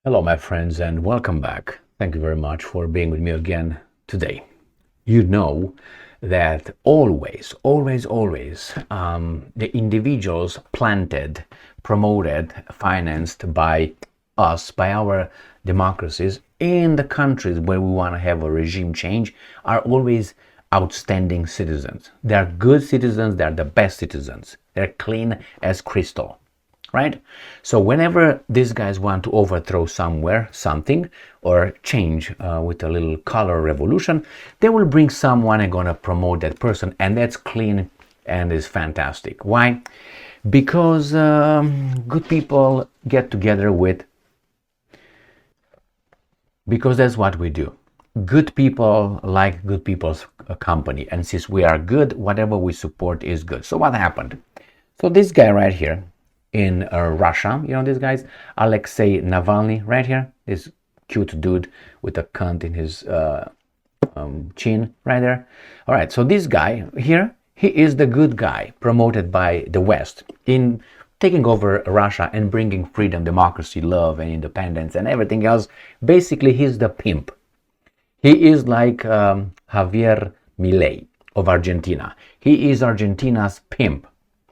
Hello, my friends, and welcome back. Thank you very much for being with me again today. You know that always, the individuals planted, promoted, financed by us, by our democracies in the countries where we want to have a regime change are always outstanding citizens. They are good citizens, they are the best citizens. They're clean as crystal. Right? So whenever these guys want to overthrow something, or change with a little color revolution, they will bring someone and gonna promote that person, and that's clean and is fantastic. Why? Because good people get together because that's what we do. Good people like good people's company, and since we are good, whatever we support is good. So what happened? So this guy right here, in Russia, this guy's Alexey Navalny right here, this cute dude with a cunt in his chin right there. All right, so this guy here, he is the good guy promoted by the West in taking over Russia and bringing freedom, democracy, love, and independence and everything else. Basically, he's the pimp. He is like Javier Milei of Argentina. He is Argentina's pimp.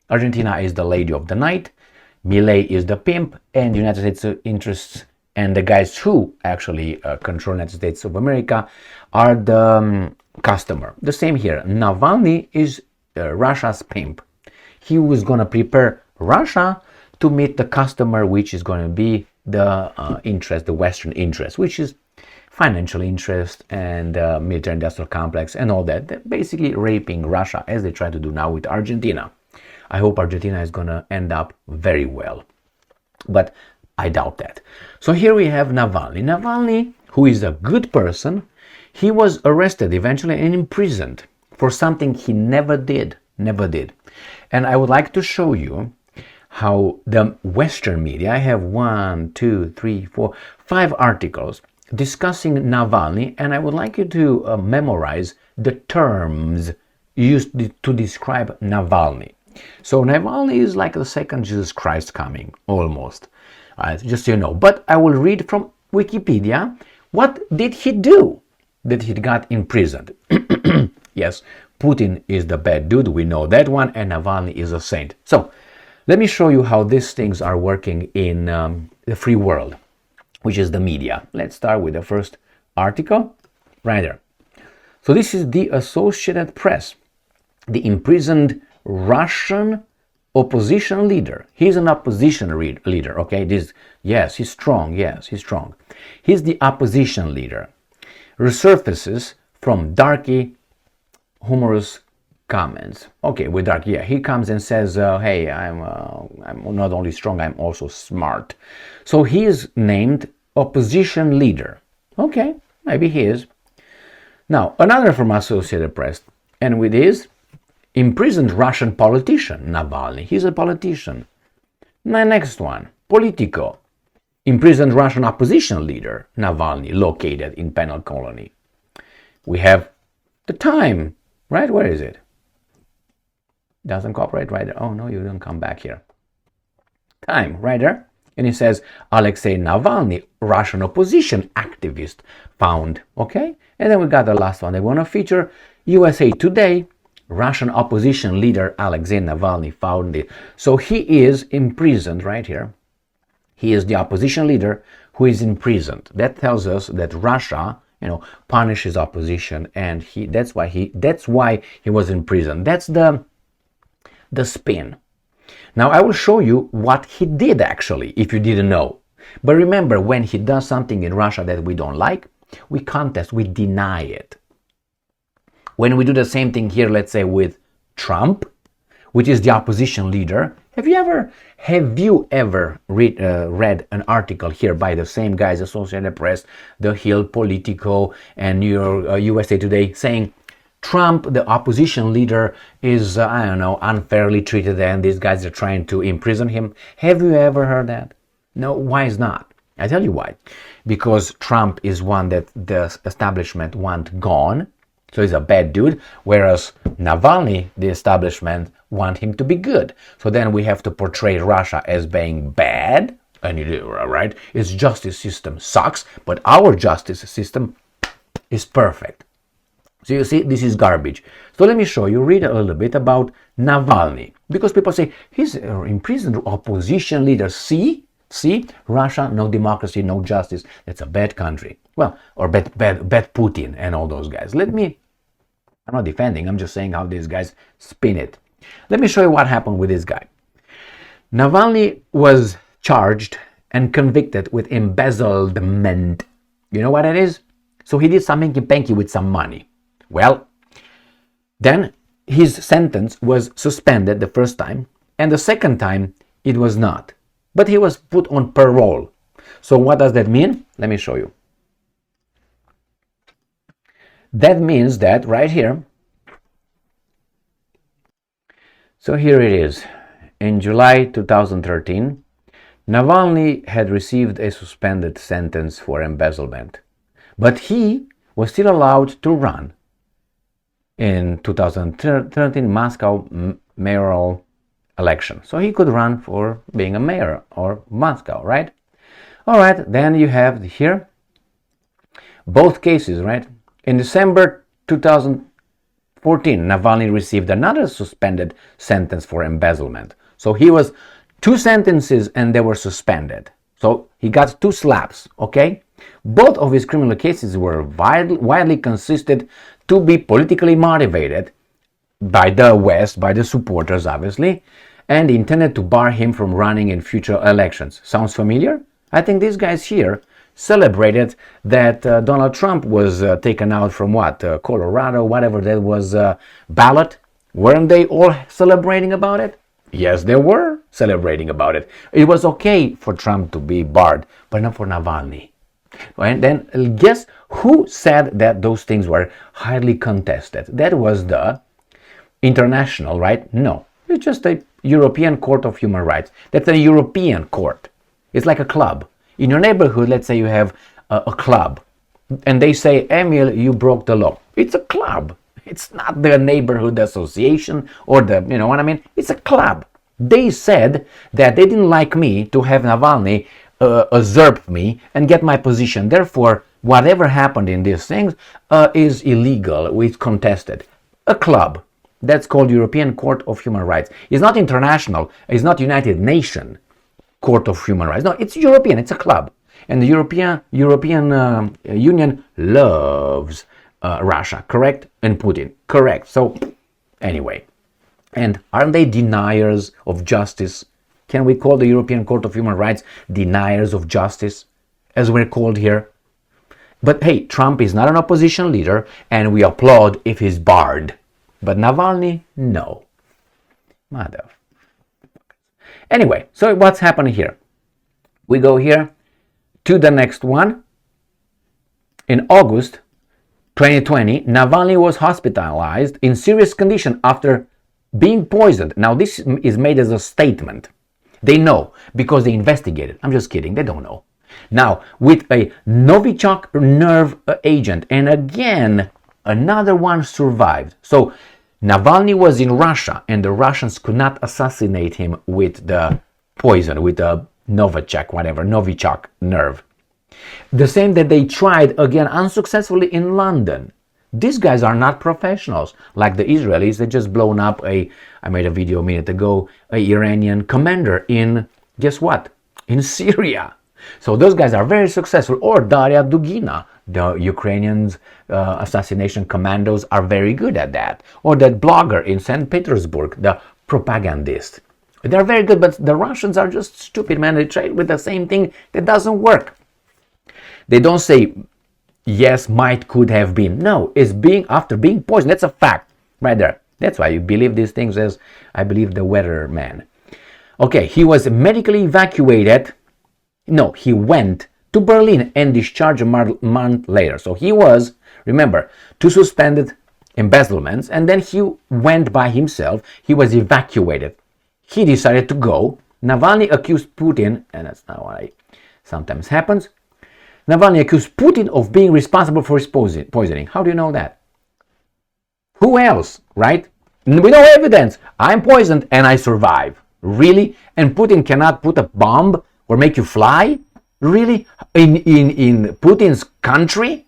Argentina is the lady of the night. Milei is the pimp, and the United States interests and the guys who actually control the United States of America are the customer. The same here. Navalny is Russia's pimp. He was going to prepare Russia to meet the customer, which is going to be the interest, the Western interest, which is financial interest and military industrial complex and all that. They're basically raping Russia, as they try to do now with Argentina. I hope Argentina is going to end up very well, but I doubt that. So here we have Navalny. Navalny, who is a good person, he was arrested eventually and imprisoned for something he never did. And I would like to show you how the Western media, I have 5 articles discussing Navalny, and I would like you to memorize the terms used to describe Navalny. So Navalny is like the second Jesus Christ coming, almost. Just so you know. But I will read from Wikipedia. What did he do that he got imprisoned? Yes, Putin is the bad dude, we know that one, and Navalny is a saint. So let me show you how these things are working in the free world, which is the media. Let's start with the first article, right there. So this is the Associated Press. The imprisoned Russian opposition leader. He's an opposition leader, okay? He's strong. He's the opposition leader. Resurfaces from darky, humorous comments. Okay, with dark, he comes and says, hey, I'm not only strong, I'm also smart. So he is named opposition leader. Okay, maybe he is. Now, another from Associated Press, and with his imprisoned Russian politician, Navalny. He's a politician. The next one, Politico. Imprisoned Russian opposition leader, Navalny, located in penal colony. We have the Time, right? Where is it? Doesn't cooperate right there. Oh, no, you don't come back here. Time, right there. And it says, Alexei Navalny, Russian opposition activist, found. Okay? And then we got the last one. They want to feature USA Today. Russian opposition leader Alexei Navalny found it. So he is imprisoned right here. He is the opposition leader who is imprisoned. That tells us that Russia, punishes opposition, and that's why he was in prison. That's the spin. Now I will show you what he did actually, if you didn't know. But remember, when he does something in Russia that we don't like, we contest, we deny it. When we do the same thing here, let's say with Trump, which is the opposition leader, have you ever read an article here by the same guys, Associated Press, The Hill, Politico, and New York, USA Today, saying Trump, the opposition leader, is, unfairly treated and these guys are trying to imprison him? Have you ever heard that? No, why is not? I tell you why. Because Trump is one that the establishment want gone. So he's a bad dude, whereas Navalny, the establishment, want him to be good. So then we have to portray Russia as being bad, right? Its justice system sucks, but our justice system is perfect. So you see, this is garbage. So let me show you, read a little bit about Navalny. Because people say, he's an imprisoned opposition leader. See, Russia, no democracy, no justice. That's a bad country. Well, or bad Putin and all those guys. I'm not defending, I'm just saying how these guys spin it. Let me show you what happened with this guy. Navalny was charged and convicted with embezzlement. You know what it is? So he did some hanky-panky with some money. Well, then his sentence was suspended the first time, and the second time it was not. But he was put on parole. So what does that mean? Let me show you. That means that right here, so here it is. In July 2013, Navalny had received a suspended sentence for embezzlement, but he was still allowed to run in 2013 Moscow mayoral election. So he could run for being a mayor or Moscow, right? All right, then you have here both cases, right? In December 2014, Navalny received another suspended sentence for embezzlement. So he was 2 sentences and they were suspended. So he got 2 slaps, okay? Both of his criminal cases were widely consisted to be politically motivated by the West, by the supporters obviously, and intended to bar him from running in future elections. Sounds familiar? I think these guys here celebrated that Donald Trump was taken out from Colorado, whatever that was, ballot. Weren't they all celebrating about it? Yes, they were celebrating about it. It was okay for Trump to be barred, but not for Navalny. And then guess who said that those things were highly contested? That was the international, right? No, it's just a European Court of Human Rights. That's a European court. It's like a club. In your neighborhood, let's say you have a club, and they say, Emil, you broke the law. It's a club. It's not the neighborhood association or the, you know what I mean? It's a club. They said that they didn't like me to have Navalny usurp me and get my position. Therefore, whatever happened in these things is illegal. It's contested. A club. That's called European Court of Human Rights. It's not international. It's not United Nations Court of Human Rights. No, it's European. It's a club. And the European Union loves Russia, correct? And Putin, correct. So, anyway. And aren't they deniers of justice? Can we call the European Court of Human Rights deniers of justice, as we're called here? But hey, Trump is not an opposition leader, and we applaud if he's barred. But Navalny, no. Mother. Anyway, so what's happening here? We go here to the next one. In August 2020, Navalny was hospitalized in serious condition after being poisoned. Now, this is made as a statement. They know because they investigated. I'm just kidding. They don't know. Now, with a Novichok nerve agent, and again, another one survived. So, Navalny was in Russia, and the Russians could not assassinate him with the poison, with the Novichok nerve. The same that they tried again unsuccessfully in London. These guys are not professionals like the Israelis. They just blown up I made a video a minute ago, a Iranian commander in, guess what? In Syria. So those guys are very successful. Or Daria Dugina, the Ukrainians assassination commandos are very good at that. Or that blogger in St. Petersburg, the propagandist. They're very good, but the Russians are just stupid, man. They trade with the same thing that doesn't work. They don't say, yes, might, could have been. No, it's after being poisoned. That's a fact right there. That's why you believe these things as I believe the weatherman. Okay, he was medically evacuated. No, he went to Berlin and discharged a month later. So he was, remember, 2 suspended embezzlements, and then he went by himself. He was evacuated. He decided to go. Navalny accused Putin, and that's not what sometimes happens. Navalny accused Putin of being responsible for his poisoning. How do you know that? Who else, right? With no evidence. I'm poisoned and I survive. Really? And Putin cannot put a bomb or make you fly? Really? In Putin's country?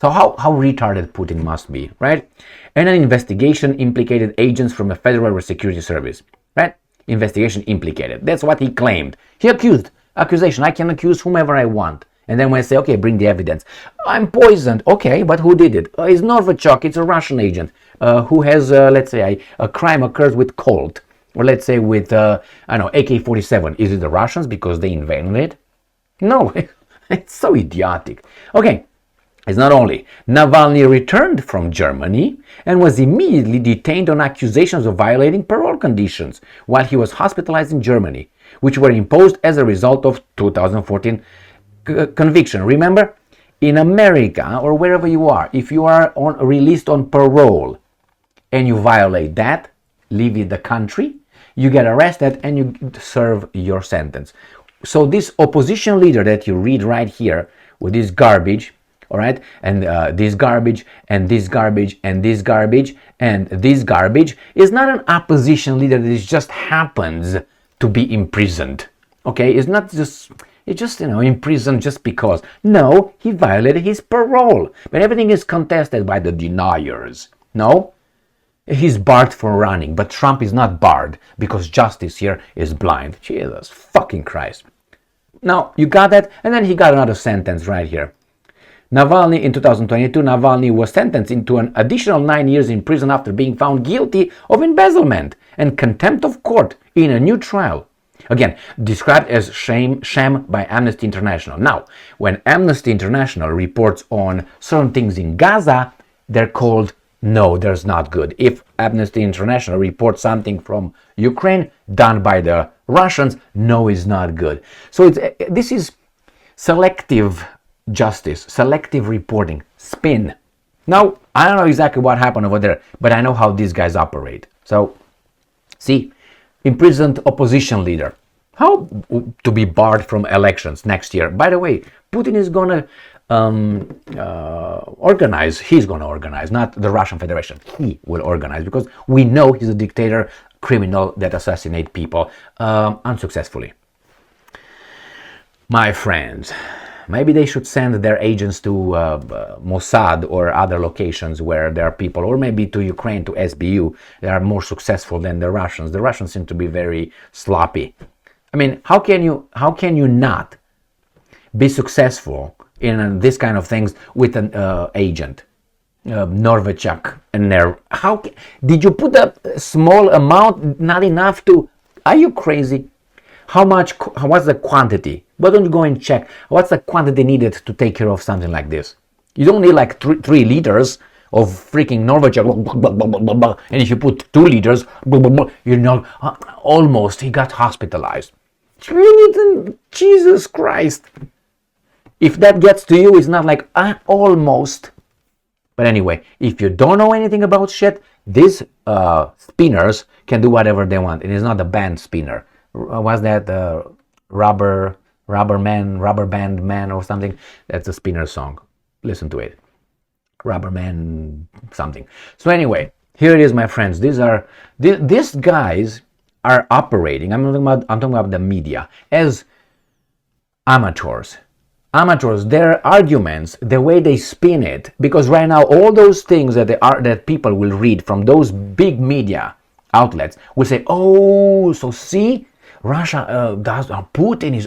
So how retarded Putin must be, right? And an investigation implicated agents from a federal security service, right? Investigation implicated. That's what he claimed. He accused. Accusation. I can accuse whomever I want. And then when I say, okay, bring the evidence. I'm poisoned. Okay, but who did it? It's Novichok. It's a Russian agent who has, let's say, a crime occurs with Colt. Or let's say with, I don't know, AK-47. Is it the Russians because they invented it? No. It's so idiotic. Okay. It's not only. Navalny returned from Germany and was immediately detained on accusations of violating parole conditions while he was hospitalized in Germany, which were imposed as a result of 2014 conviction. Remember, in America or wherever you are, if you are released on parole and you violate that, leave the country, you get arrested and you serve your sentence. So this opposition leader that you read right here with this garbage, all right, and this garbage and this garbage and this garbage and this garbage is not an opposition leader that just happens to be imprisoned. Okay, it's not just, it's just, imprisoned just because. No, he violated his parole. But everything is contested by the deniers. No, he's barred for running, but Trump is not barred because justice here is blind. Jesus fucking Christ. Now, you got that? And then he got another sentence right here. Navalny, in 2022, Navalny was sentenced into an additional 9 years in prison after being found guilty of embezzlement and contempt of court in a new trial. Again, described as sham by Amnesty International. Now, when Amnesty International reports on certain things in Gaza, they're called no, there's not good. If Amnesty International reports something from Ukraine done by the Russians, no, is not good. So this is selective justice, selective reporting, spin. Now, I don't know exactly what happened over there, but I know how these guys operate. So, see, imprisoned opposition leader. How to be barred from elections next year? By the way, Putin is going to organize, he's going to organize, not the Russian Federation. He will organize because we know he's a dictator, criminal that assassinates people unsuccessfully. My friends, maybe they should send their agents to Mossad or other locations where there are people, or maybe to Ukraine, to SBU. They are more successful than the Russians. The Russians seem to be very sloppy. I mean, how can you not be successful in this kind of things with an agent, Novichok and there? How did you put a small amount, not enough to? Are you crazy? What's the quantity? Why don't you go and check what's the quantity needed to take care of something like this? You don't need like 3 liters of freaking Novichok, and if you put 2 liters, almost he got hospitalized. Jesus Christ! If that gets to you, it's not like almost. But anyway, if you don't know anything about shit, these spinners can do whatever they want. It is not a band spinner. Was that rubber band man or something? That's a spinner song. Listen to it. Rubber man something. So anyway, here it is, my friends. These guys are operating. I'm talking about the media as amateurs. Their arguments, the way they spin it, because right now all those things that people will read from those big media outlets will say, oh, so see, Russia does Putin is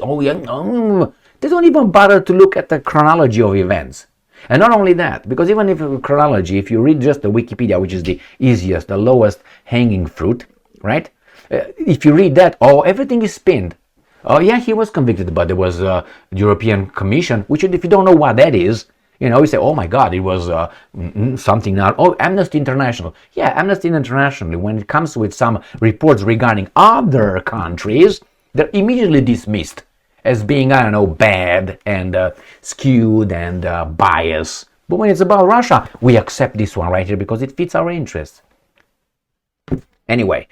they don't even bother to look at the chronology of events. And not only that, because even if chronology, if you read just the Wikipedia, which is the easiest, the lowest hanging fruit, right? If you read that, everything is spinned. Oh yeah, he was convicted, but there was a European Commission, which if you don't know what that is, you say, oh my God, it was something now. Oh, Amnesty International. Yeah, Amnesty International, when it comes with some reports regarding other countries, they're immediately dismissed as being, I don't know, bad and skewed and biased. But when it's about Russia, we accept this one right here because it fits our interests. Anyway,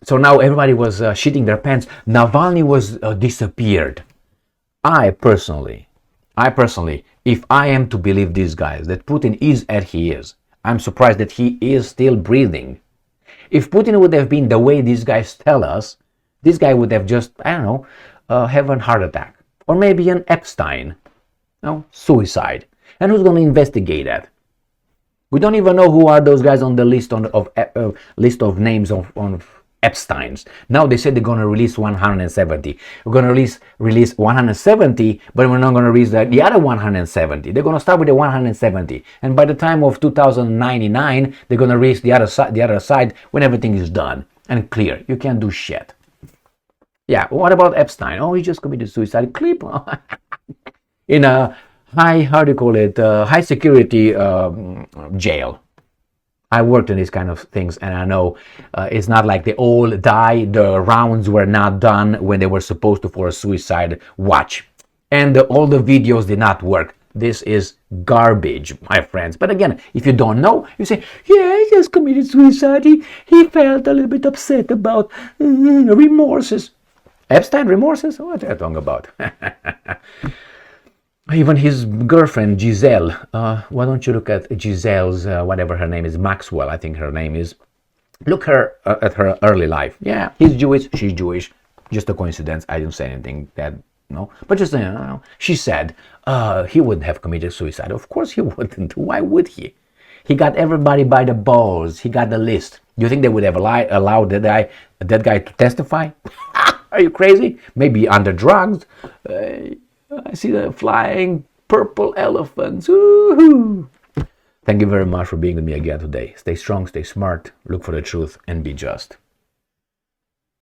so now everybody was shitting their pants. Navalny was disappeared. I personally, if I am to believe these guys, that Putin is as he is, I'm surprised that he is still breathing. If Putin would have been the way these guys tell us, This guy would have just, I don't know, have a heart attack. Or maybe an Epstein, no, suicide. And who's going to investigate that? We don't even know who are those guys on the list list of names of Epsteins. Now they said they're going to release 170. We're going to release 170, but we're not going to release the other 170. They're going to start with the 170, and by the time of 2099, they're going to release the other side when everything is done and clear. You can't do shit. Yeah. What about Epstein? Oh, he just committed suicide. Clip in a high security jail. I worked in these kind of things, and I know it's not like they all die. The rounds were not done when they were supposed to for a suicide watch, and all the videos did not work. This is garbage, my friends. But again, if you don't know, you say, yeah, he just committed suicide. He felt a little bit upset about remorses. Epstein remorses? What are you talking about? Even his girlfriend, Giselle, why don't you look at Giselle's, whatever her name is, Maxwell, I think her name is. Look at her early life. Yeah, he's Jewish, she's Jewish. Just a coincidence. I didn't say anything that, no. But just, she said he wouldn't have committed suicide. Of course he wouldn't. Why would he? He got everybody by the balls. He got the list. Do you think they would have allowed that guy to testify? Are you crazy? Maybe under drugs. I see the flying purple elephants. Woo-hoo. Thank you very much for being with me again today. Stay strong, stay smart, look for the truth, and be just.